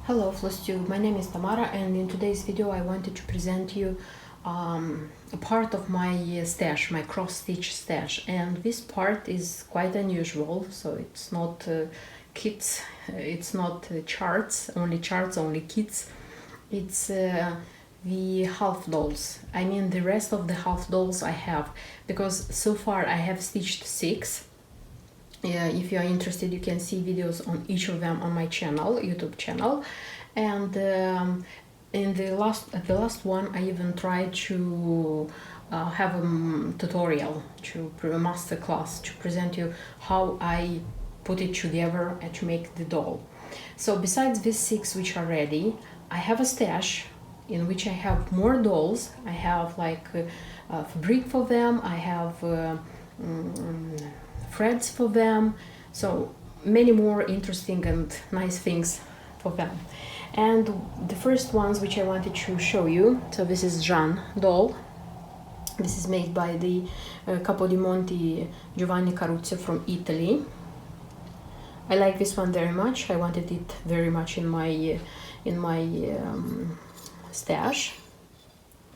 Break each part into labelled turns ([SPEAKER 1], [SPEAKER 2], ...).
[SPEAKER 1] Hello Flosstube, my name is Tamara, and in today's video I wanted to present you a part of my stash, my cross-stitch stash. And this part is quite unusual, so it's not kits, it's not charts, only kits. It's the half dolls. I mean the rest of the half dolls I have, because so far I have stitched 6. If you are interested, you can see videos on each of them on my channel, YouTube channel. And in the last one I even tried to have a tutorial, a master class, to present you how I put it together and to make the doll. So besides these 6 which are ready, I have a stash in which I have more dolls. I have like fabric for them, I have threads for them, so many more interesting and nice things for them. And the first ones which I wanted to show you, so this is Jeanne doll. This is made by the Capodimonte Giovanni Caruccio from Italy. I like this one very much. I wanted it very much in my stash.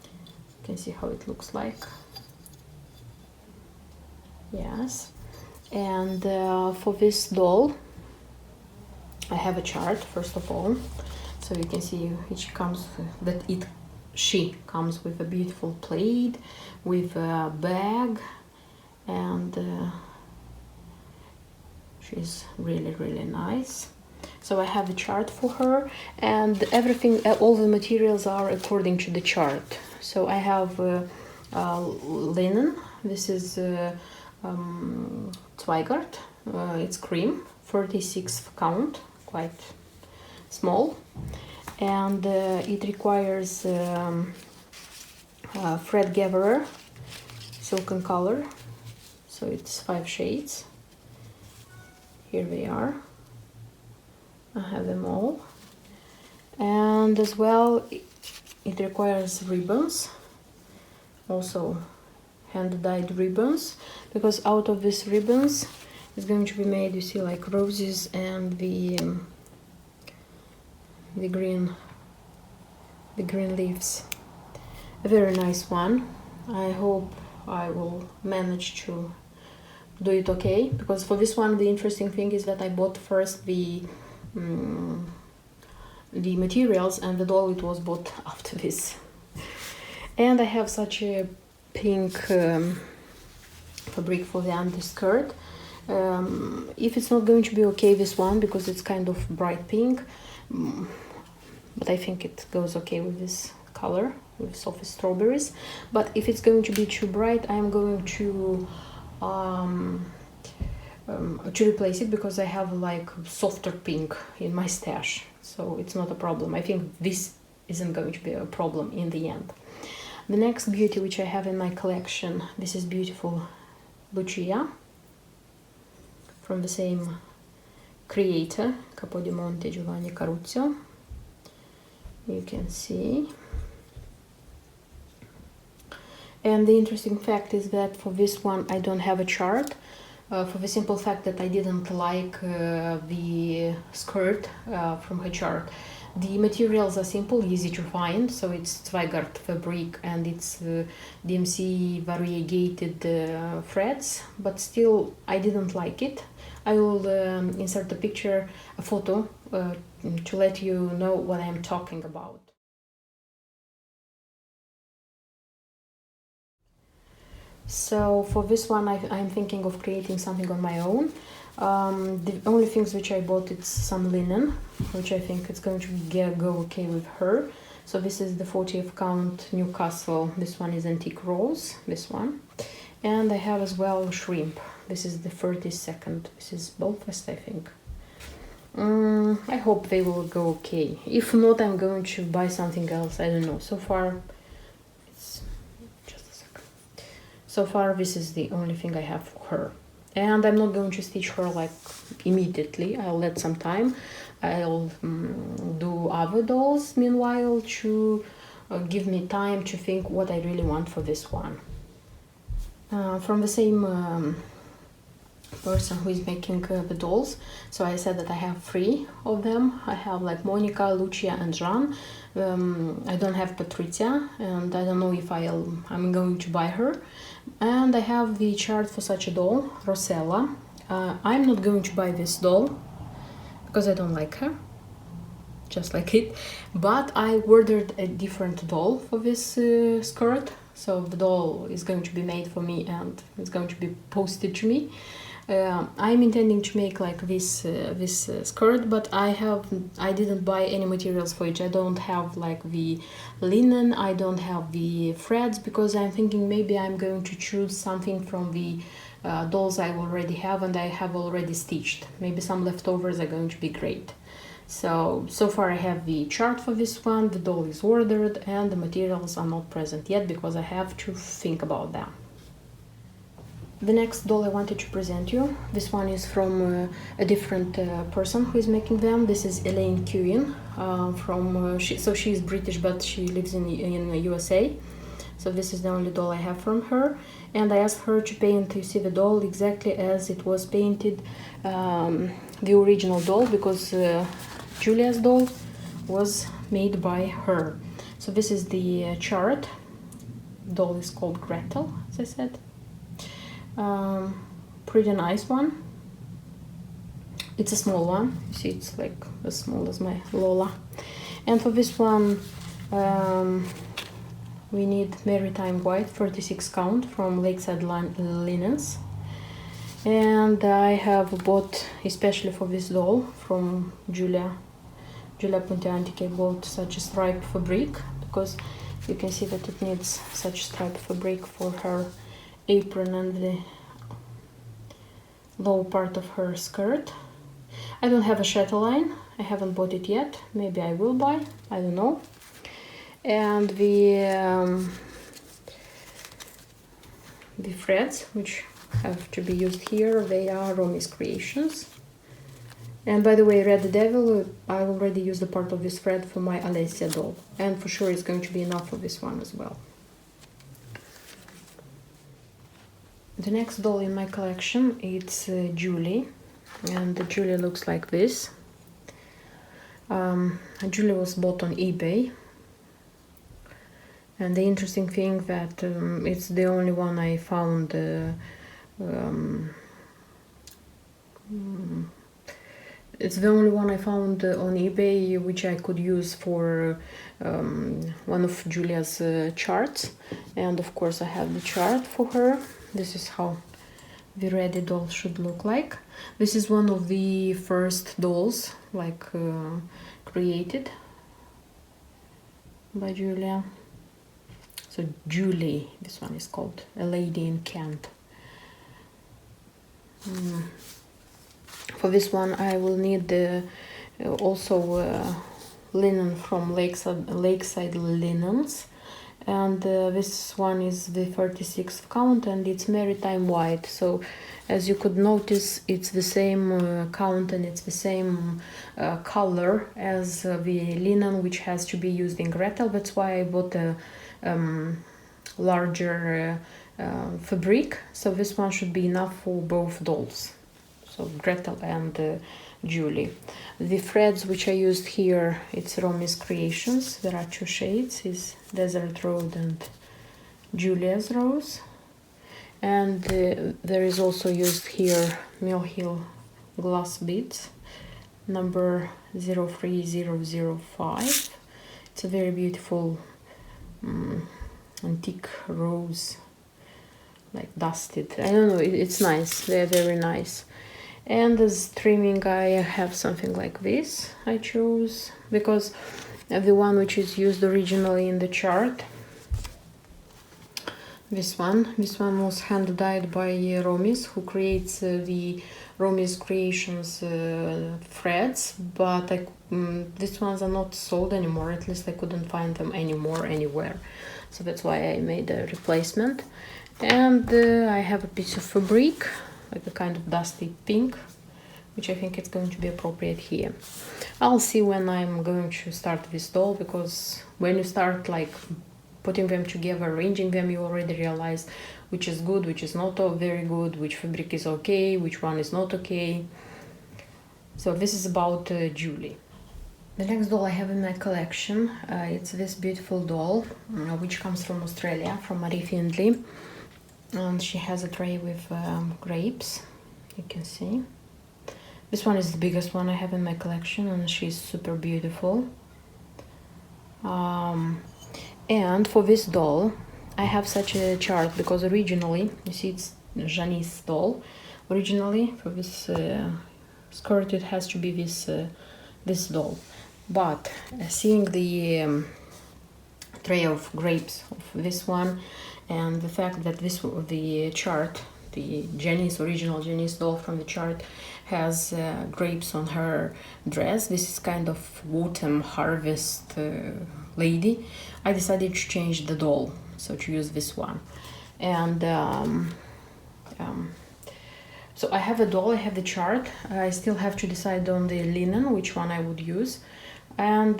[SPEAKER 1] You can see how it looks like. Yes. And for this doll I have a chart first of all, so you can see she comes with a beautiful plaid, with a bag, and she's really nice. So I have a chart for her, and everything, all the materials are according to the chart. So I have linen. This is Zweigart, it's cream, 36th count, quite small, and it requires thread gatherer, silken color, so it's 5 shades. Here they are, I have them all. And as well it requires ribbons, also hand-dyed ribbons, because out of these ribbons is going to be made, you see, like roses and the green leaves. A very nice one. I hope I will manage to do it okay, because for this one the interesting thing is that I bought first the materials, and the doll it was bought after this. And I have such a pink fabric for the underskirt. If it's not going to be okay, this one, because it's kind of bright pink, but I think it goes okay with this color, with soft strawberries. But if it's going to be too bright, I'm going to replace it, because I have like softer pink in my stash, so it's not a problem. I think this isn't going to be a problem in the end. The next beauty which I have in my collection, this is beautiful Lucia from the same creator, Capodimonte Giovanni Caruccio. You can see. And the interesting fact is that for this one I don't have a chart, for the simple fact that I didn't like the skirt from her chart. The materials are simple, easy to find, so it's Zweigart fabric and it's DMC variegated threads, but still I didn't like it. I will insert a picture, a photo, to let you know what I'm talking about. So for this one I'm thinking of creating something on my own. The only things which I bought, it's some linen, which I think it's going to go okay with her. So this is the 40th count Newcastle, this one is antique rose, this one. And I have as well shrimp, this is the 32nd, this is Belfast, I think. I hope they will go okay. If not, I'm going to buy something else, I don't know. So far, it's just a second. So far this is the only thing I have for her. And I'm not going to stitch her like immediately, I'll let some time. I'll do other dolls meanwhile to give me time to think what I really want for this one. From the same person who is making the dolls. So I said that I have 3 of them. I have like Monica, Lucia and Jean. I don't have Patricia, and I don't know if I'm going to buy her. And I have the chart for such a doll, Rosella. I'm not going to buy this doll because I don't like her, just like it, but I ordered a different doll for this skirt. So the doll is going to be made for me and it's going to be posted to me. I'm intending to make like this skirt, but I didn't buy any materials for it. I don't have like the linen, I don't have the threads, because I'm thinking maybe I'm going to choose something from the dolls I already have and I have already stitched. Maybe some leftovers are going to be great. So far I have the chart for this one, the doll is ordered, and the materials are not present yet because I have to think about them. The next doll I wanted to present you, this one is from a different person who is making them. This is Elaine Cuin, she is British but she lives in USA. So this is the only doll I have from her, and I asked her to paint, you see, the doll exactly as it was painted, the original doll, because Julia's doll was made by her. So this is the chart. Doll is called Gretel, as I said. Pretty nice one. It's a small one, you see, it's like as small as my Lola. And for this one we need Maritime White 36 count from Lakeside Linens, and I have bought especially for this doll from Giulia Ponte, I bought such a stripe fabric because you can see that it needs such stripe fabric for her apron and the low part of her skirt. I don't have a chatelaine, I haven't bought it yet, maybe I will buy, I don't know. And the threads which have to be used here, they are Romy's Creations. And by the way, Red Devil, I already used a part of this thread for my Alessia doll, and for sure it's going to be enough for this one as well. The next doll in my collection, it's Julie, and Julie looks like this. Julie was bought on eBay, and the interesting thing that it's the only one I found it's the only one I found on eBay which I could use for one of Julia's charts, and of course I have the chart for her. This is how the ready doll should look like. This is one of the first dolls like created by Julia. So Julie, this one is called A Lady in Kent. For this one I will need also linen from Lakeside Linens, and this one is the 36th count and it's Maritime White. So as you could notice, it's the same count and it's the same color as the linen which has to be used in Gretel. That's why I bought a larger fabric, so this one should be enough for both dolls, so Gretel and Julie. The threads which I used here, it's Romy's Creations. There are 2 shades, is Desert Road and Julia's Rose, and there is also used here Mill Hill glass beads number 03005. It's a very beautiful antique rose, like dusted. I don't know, it's nice, they're very nice. And as trimming I have something like this. I chose because the one which is used originally in the chart, this one was hand dyed by Romy's, who creates the Romy's Creations threads, but these ones are not sold anymore, at least I couldn't find them anywhere, so that's why I made a replacement. And I have a piece of fabric, like a kind of dusty pink, which I think it's going to be appropriate here. I'll see when I'm going to start this doll, because when you start like putting them together, arranging them, you already realize which is good, which is not very good, which fabric is okay, which one is not okay. So this is about Julie. The next doll I have in my collection, it's this beautiful doll, which comes from Australia, from Marie Findlay. And she has a tray with grapes, you can see. This one is the biggest one I have in my collection, and she's super beautiful. And for this doll, I have such a chart, because originally, you see it's Janice's doll. Originally, for this skirt, it has to be this doll. But seeing the tray of grapes of this one, and the fact that the chart, the original Janice doll from the chart, has grapes on her dress. This is kind of autumn harvest lady. I decided to change the doll, so to use this one. And so I have a doll, I have the chart. I still have to decide on the linen, which one I would use. And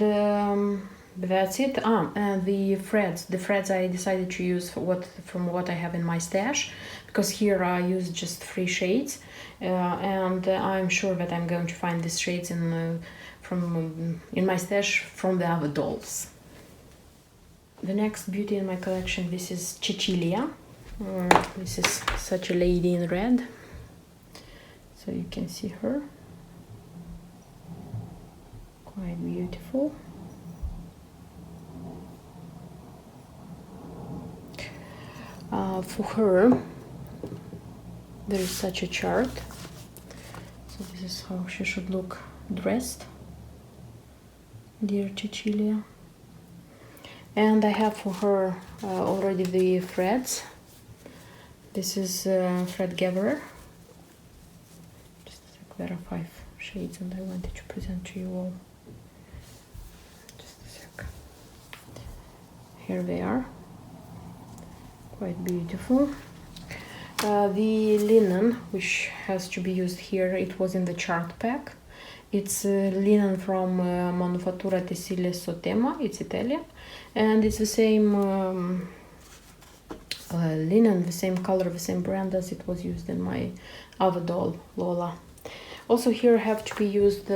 [SPEAKER 1] that's it. And the threads I decided to use from what I have in my stash, because here I use just 3 shades, and I'm sure that I'm going to find these shades in my stash from the other dolls. The next beauty in my collection, this is Cecilia. This is such a lady in red, so you can see her, quite beautiful. For her, there is such a chart. So this is how she should look dressed, dear Cecilia. And I have for her already the threads. This is thread gatherer. Just a sec, there are 5 shades, and I wanted to present to you all. Just a sec. Here they are. Quite beautiful. The linen, which has to be used here, it was in the chart pack. It's linen from Manufattura Tessile Sotema, it's Italian, and it's the same linen, the same color, the same brand as it was used in my other doll, Lola. Also here have to be used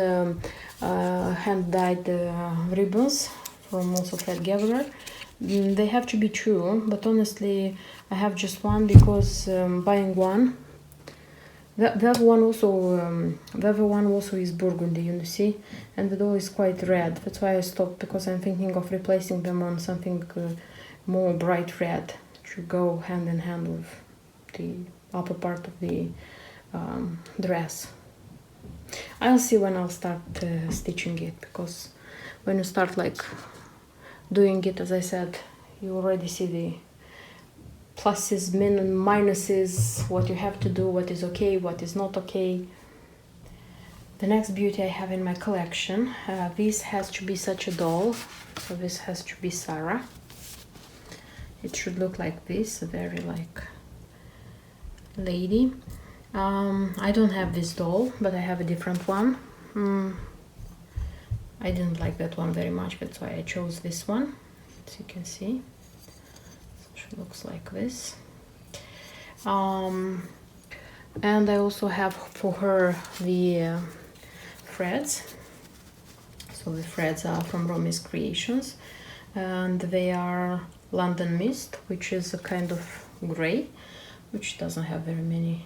[SPEAKER 1] hand-dyed ribbons from also thread gatherer. They have to be true, but honestly I have just one, because buying one, the other one also is burgundy, you see, and the doll is quite red. That's why I stopped, because I'm thinking of replacing them on something more bright red to go hand in hand with the upper part of the dress. I'll see when I'll start stitching it, because when you start like doing it, as I said, you already see the pluses, minuses, what you have to do, what is okay, what is not okay. The next beauty I have in my collection, this has to be such a doll, so this has to be Sara. It should look like this, a very like lady. I don't have this doll, but I have a different one. I didn't like that one very much, that's why I chose this one, as you can see. So she looks like this. And I also have for her the threads. So the threads are from Romy's Creations, and they are London Mist, which is a kind of gray, which doesn't have very many.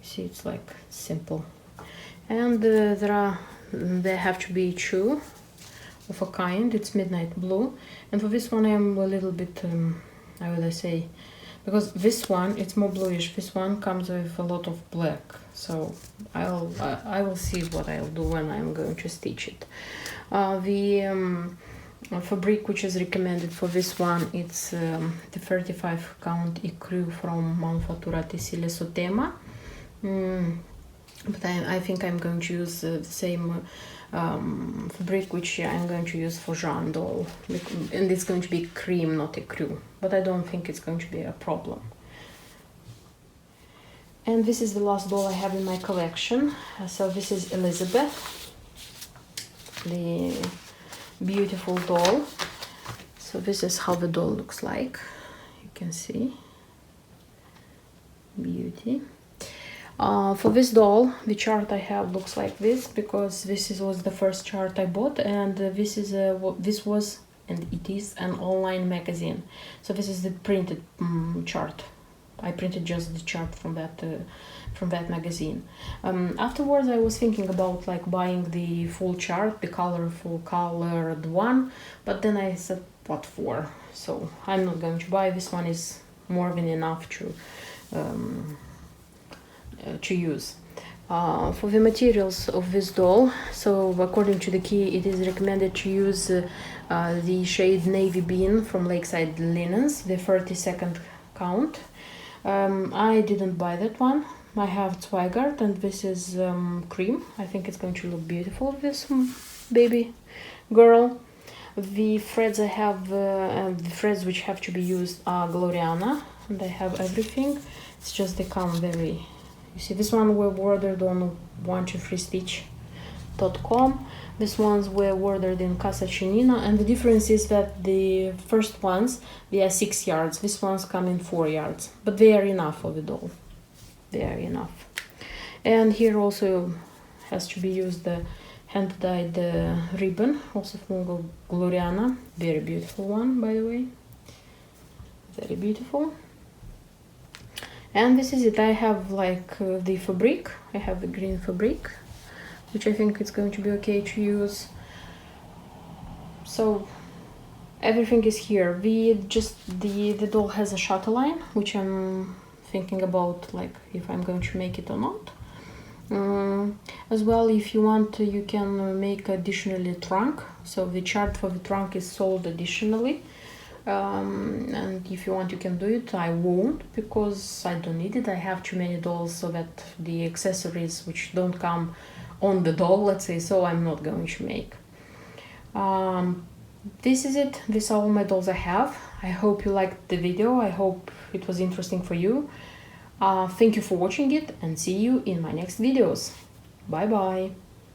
[SPEAKER 1] You see, it's like simple. And they have to be true of a kind. It's midnight blue, and for this one I am a little bit how would I say, because this one it's more bluish, this one comes with a lot of black, so I will see what I'll do when I'm going to stitch it. The fabric which is recommended for this one, it's the 35 count ecru from Manufattura Tessile Sotema. But I think I'm going to use the same fabric which I'm going to use for Jeanne doll, and it's going to be cream, not ecru, but I don't think it's going to be a problem. And this is the last doll I have in my collection. So this is Elizabeth, the beautiful doll. So this is how the doll looks like. You can see. Beauty. For this doll, the chart I have looks like this, because was the first chart I bought, and this was and it is an online magazine. So this is the printed chart. I printed just the chart from that magazine. Afterwards, I was thinking about like buying the full chart, the colorful colored one, but then I said, what for? So I'm not going to buy. This one is more than enough to use. For the materials of this doll, so according to the key, it is recommended to use the shade Navy Bean from Lakeside Linens, the 32nd count. I didn't buy that one. I have Zweigart, and this is cream. I think it's going to look beautiful with this baby girl. The threads I have, the threads which have to be used are Gloriana, and I have everything. It's just they come very... You see, this one were ordered on 123stitch.com. These ones were ordered in Casa Chinina, and the difference is that the first ones, they are 6 yards. These ones come in 4 yards, but they are enough for the doll. They are enough. And here also has to be used the hand-dyed ribbon, also from Gloriana. Very beautiful one, by the way. Very beautiful. And this is it. I have like the fabric. I have the green fabric, which I think it's going to be okay to use. So everything is here. The doll has a shutter line, which I'm thinking about, like if I'm going to make it or not. As well, if you want, you can make additionally trunk. So the chart for the trunk is sold additionally. And if you want, you can do it. I won't, because I don't need it. I have too many dolls, so that the accessories which don't come on the doll, let's say, so I'm not going to make. This is it. These are all my dolls I have. I hope you liked the video. I hope it was interesting for you. Thank you for watching it, and see you in my next videos. Bye bye.